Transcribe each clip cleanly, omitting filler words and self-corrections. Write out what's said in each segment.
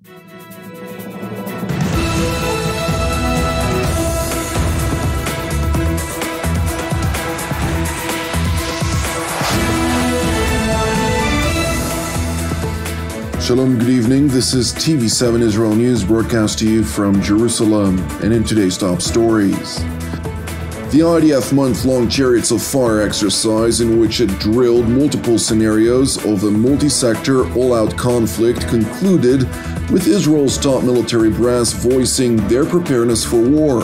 Shalom, good evening. This is TV7 Israel News broadcast to you from Jerusalem, and in today's top stories. The IDF month-long Chariots of Fire exercise, in which it drilled multiple scenarios of a multi-sector all-out conflict, concluded with Israel's top military brass voicing their preparedness for war.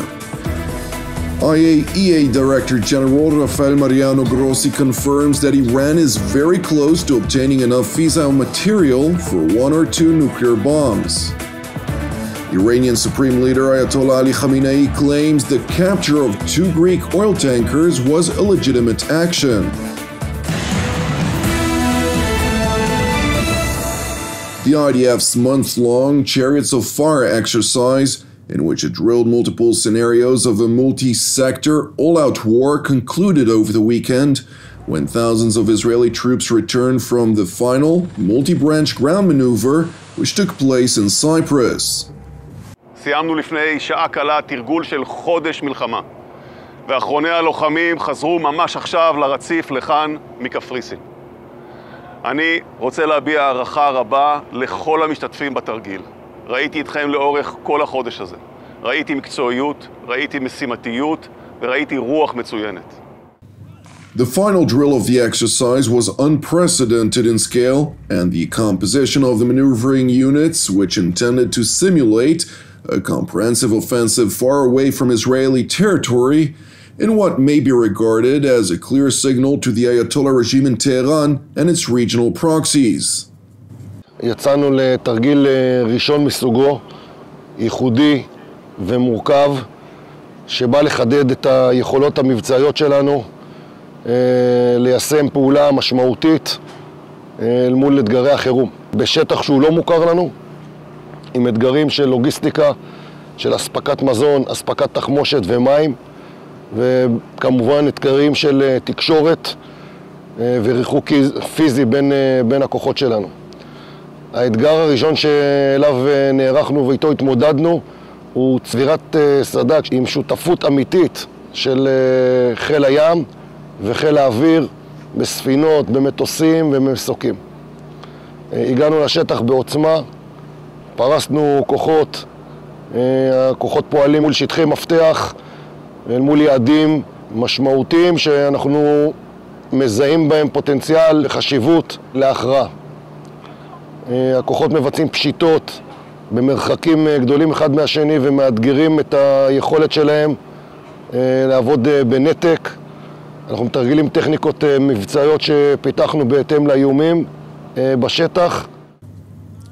IAEA Director General Rafael Mariano Grossi confirms that Iran is very close to obtaining enough fissile material for 1 or 2 nuclear bombs. Iranian Supreme Leader Ayatollah Ali Khamenei claims the capture of 2 Greek oil tankers was a legitimate action. The IDF's month-long Chariots of Fire exercise, in which it drilled multiple scenarios of a multi-sector, all-out war, concluded over the weekend when thousands of Israeli troops returned from the final multi-branch ground maneuver which took place in Cyprus. סיימנו לפני שעה קלה תרגול של חודש מלחמה, ואחרוני הלוחמים חזרו ממש עכשיו לרציף לכאן מקפריסין. אני רוצה להביע הערכה רבה לכל המשתתפים בתרגיל. ראיתי אתכם לאורך כל החודש הזה. ראיתי מקצועיות, ראיתי משימתיות, וראיתי רוח מצוינת. The final drill of the exercise was unprecedented in scale, and the composition of the maneuvering units, which intended to simulate a comprehensive offensive far away from Israeli territory, in what may be regarded as a clear signal to the Ayatollah regime in Tehran and its regional proxies. יצאנו לתרגיל ראשון מסוגו, ייחודי ומורכב, שבא לחדד את היכולות המבצעיות שלנו, ליישם פעולה משמעותית אל מול אתגרי החירום. בשטח שהוא לא מוכר לנו, עם אתגרים של לוגיסטיקה, של אספקת מזון, אספקת תחמושת ומים, וכמובן אתגרים של תקשורת וריחוק פיזי בין הכוחות שלנו. האתגר הראשון שאליו נערכנו ואיתו התמודדנו הוא צבירת סד"כ עם שותפות אמיתית של חיל הים וחיל האוויר בספינות, במטוסים ובמסוקים. הגענו לשטח בעוצמה, פרסנו כוחות, הכוחות פועלים מול שטחי מפתח, מול יעדים משמעותיים שאנחנו מזהים בהם פוטנציאל לחשיבות להכרעה. הכוחות מבצעים פשיטות במרחקים גדולים אחד מהשני ומאתגרים את היכולת שלהם לעבוד בנתק. אנחנו מתרגלים טכניקות מבצעיות שפיתחנו בהתאם לאיומים בשטח.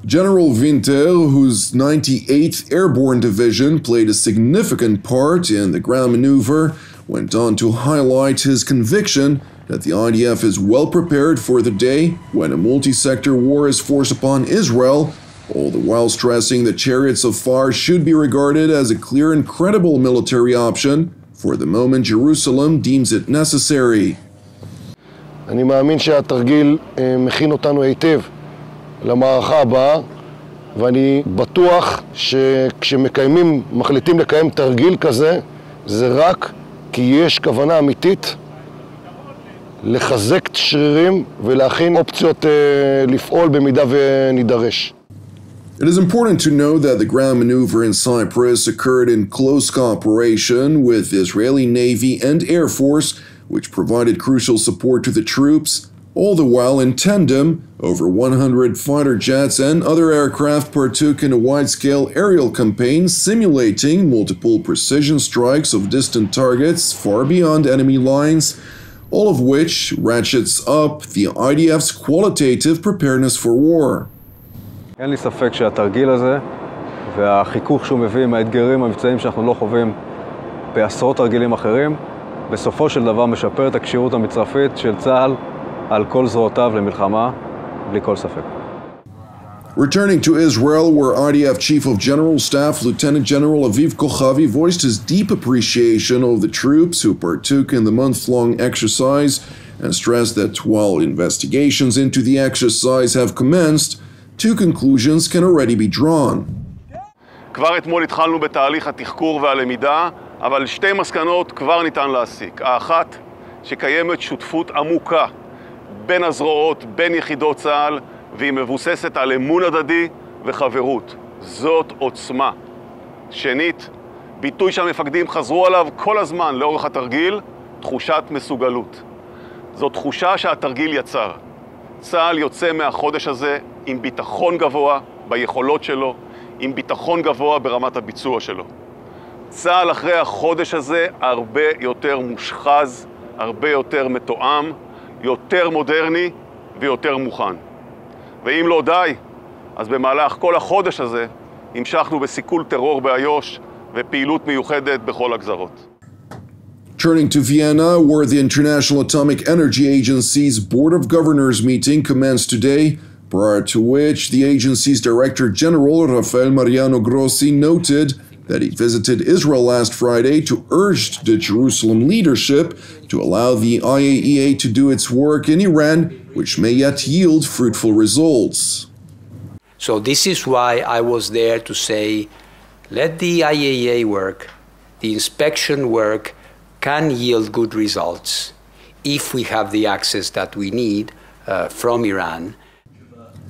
General Winter, whose 98th Airborne Division played a significant part in the ground maneuver, went on to highlight his conviction that the IDF is well prepared for the day when a multi-sector war is forced upon Israel, all the while stressing that Chariots of Fire should be regarded as a clear and credible military option for the moment Jerusalem deems it necessary. אני מאמין שהתרגיל מכין אותנו היטב למערכה הבאה, ואני בטוח מחליטים לקיים תרגיל כזה, זה רק כי יש כוונה אמיתית לחזק שרירים ולהכין אופציות לפעול במידה ונידרש. It is important to know that the ground maneuver in Cyprus occurred in close cooperation with the Israeli Navy and Air Force, which provided crucial support to the troops. All the while, in tandem, over 100 fighter jets and other aircraft partook in a wide-scale aerial campaign simulating multiple precision strikes of distant targets far beyond enemy lines, all of which ratchets up the IDF's qualitative preparedness for war. אין לי ספק שהתרגיל הזה והחיכוך שהוא מביא עם האתגרים המבצעיים שאנחנו לא חווים בעשרות תרגילים אחרים, בסופו של דבר משפר את הכשירות המצרפית של צה"ל על כל זרועותיו למלחמה, בלי כל ספק. Returning to Israel, where IDF Chief of General Staff Lieutenant General Aviv Kochavi voiced his deep appreciation of the troops who partook in the month-long exercise and stressed that while investigations into the exercise have commenced, two conclusions can already be drawn. כבר אתמול התחלנו בתהליך התחקור והלמידה, אבל שתי מסקנות כבר ניתן להסיק. האחת, שקיימת שותפות עמוקה בין הזרועות, בין יחידות צה"ל, והיא מבוססת על אמון הדדי וחברות. זאת עוצמה. שנית, ביטוי שהמפקדים חזרו עליו כל הזמן לאורך התרגיל, תחושת מסוגלות. זו תחושה שהתרגיל יצר. צה"ל יוצא מהחודש הזה עם ביטחון גבוה ביכולות שלו, עם ביטחון גבוה ברמת הביצוע שלו. צה"ל אחרי החודש הזה הרבה יותר מושחז, הרבה יותר מתואם, יותר מודרני ויותר מוכן. ואם לא די, אז במהלך כל החודש הזה המשכנו בסיכול טרור באיו"ש ופעילות מיוחדת בכל הגזרות. Turning to Vienna, where the International Atomic Energy Agency's Board of Governors meeting commenced today, prior to which the agency's Director General Rafael Mariano Grossi noted that he visited Israel last Friday to urge the Jerusalem leadership to allow the IAEA to do its work in Iran, which may yet yield fruitful results. So this is why I was there to say, let the IAEA work, the inspection work can yield good results if we have the access that we need from Iran.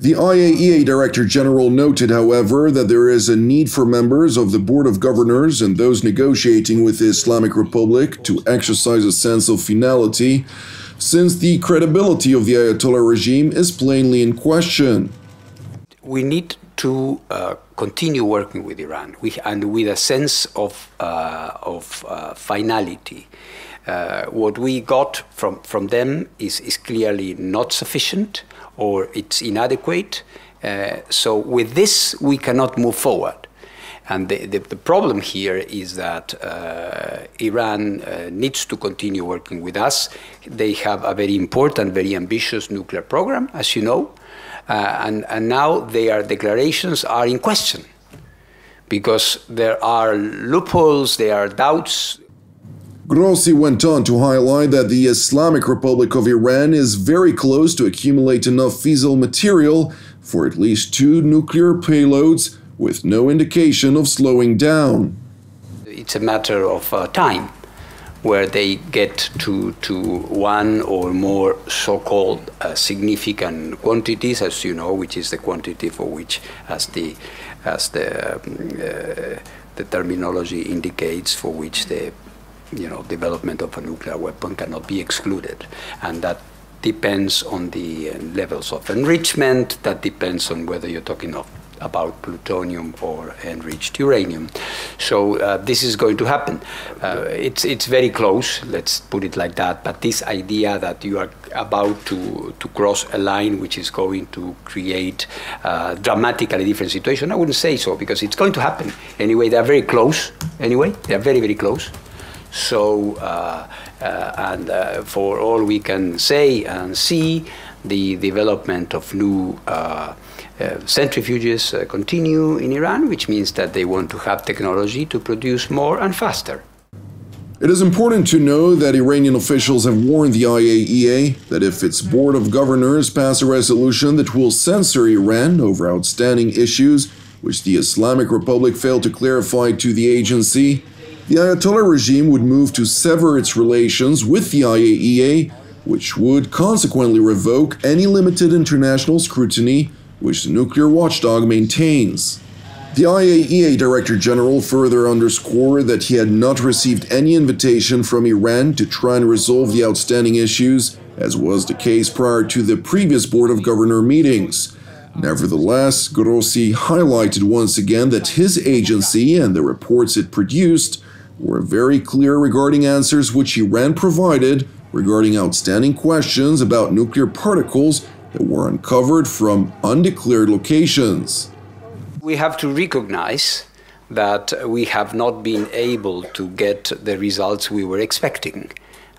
The IAEA Director General noted, however, that there is a need for members of the Board of Governors and those negotiating with the Islamic Republic to exercise a sense of finality, since the credibility of the Ayatollah regime is plainly in question. We need to continue working with Iran and with a sense of finality. What we got from them is clearly not sufficient or it's inadequate. So with this, we cannot move forward. And the problem here is that Iran needs to continue working with us. They have a very important, very ambitious nuclear program, as you know. And now their declarations are in question because there are loopholes, there are doubts. Grossi went on to highlight that the Islamic Republic of Iran is very close to accumulate enough fissile material for at least 2 nuclear payloads, with no indication of slowing down. It's a matter of time where they get to one or more so-called significant quantities, as you know, which is the quantity for which, as the terminology indicates, for which the development of a nuclear weapon cannot be excluded, and that depends on the levels of enrichment. That depends on whether you're talking about plutonium or enriched uranium. So this is going to happen. It's very close, let's put it like that, but this idea that you are about to cross a line which is going to create a dramatically different situation, I wouldn't say so, because it's going to happen. Anyway, they're very close. Anyway, they're very, very close. So, for all we can say and see, the development of new centrifuges continue in Iran, which means that they want to have technology to produce more and faster. It is important to know that Iranian officials have warned the IAEA that if its Board of Governors pass a resolution that will censor Iran over outstanding issues which the Islamic Republic failed to clarify to the agency, the Ayatollah regime would move to sever its relations with the IAEA, which would consequently revoke any limited international scrutiny which the nuclear watchdog maintains. The IAEA Director General further underscored that he had not received any invitation from Iran to try and resolve the outstanding issues, as was the case prior to the previous Board of Governor meetings. Nevertheless, Grossi highlighted once again that his agency and the reports it produced were very clear regarding answers which Iran provided regarding outstanding questions about nuclear particles that were uncovered from undeclared locations. We have to recognize that we have not been able to get the results we were expecting.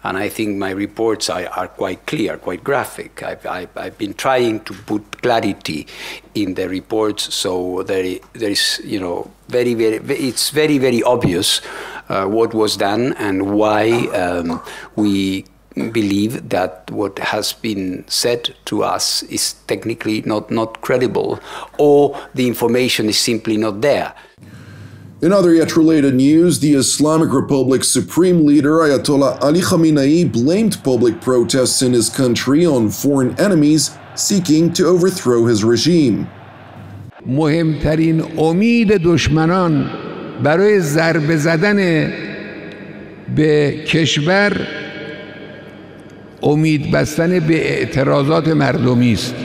And I think my reports are quite clear, quite graphic. I've been trying to put clarity in the reports, so there is, it's very, very obvious what was done and why we believe that what has been said to us is technically not credible, or the information is simply not there. In other yet related news, the Islamic Republic's supreme leader Ayatollah Ali Khamenei blamed public protests in his country on foreign enemies seeking to overthrow his regime. مهمترین امید دشمنان برای ضربه زدن به کشور امید بستن به اعتراضات مردمی است.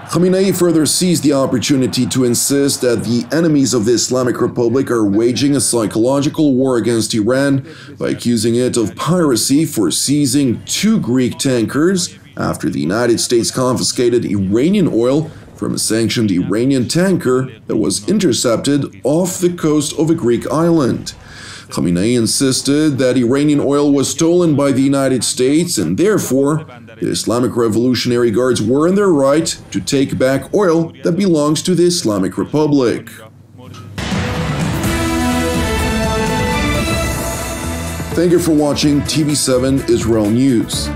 Khamenei further seized the opportunity to insist that the enemies of the Islamic Republic are waging a psychological war against Iran by accusing it of piracy for seizing 2 Greek tankers after the United States confiscated Iranian oil from a sanctioned Iranian tanker that was intercepted off the coast of a Greek island. Khamenei insisted that Iranian oil was stolen by the United States and therefore the Islamic Revolutionary Guards were in their right to take back oil that belongs to the Islamic Republic. Thank you for watching TV7 Israel News.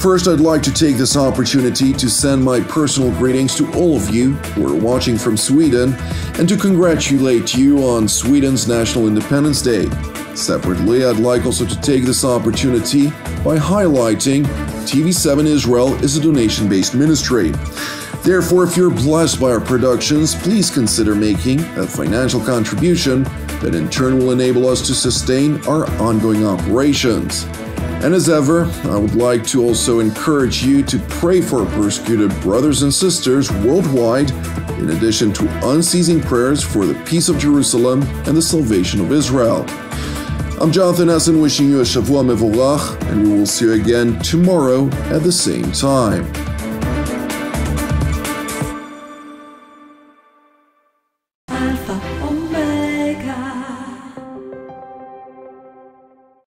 First, I'd like to take this opportunity to send my personal greetings to all of you who are watching from Sweden and to congratulate you on Sweden's National Independence Day. Separately, I'd like also to take this opportunity by highlighting TV7 Israel is a donation-based ministry. Therefore, if you're blessed by our productions, please consider making a financial contribution that in turn will enable us to sustain our ongoing operations. And as ever, I would like to also encourage you to pray for our persecuted brothers and sisters worldwide, in addition to unceasing prayers for the peace of Jerusalem and the salvation of Israel. I'm Jonathan Essen wishing you a Shavua Mevorach, and we will see you again tomorrow at the same time. Alfa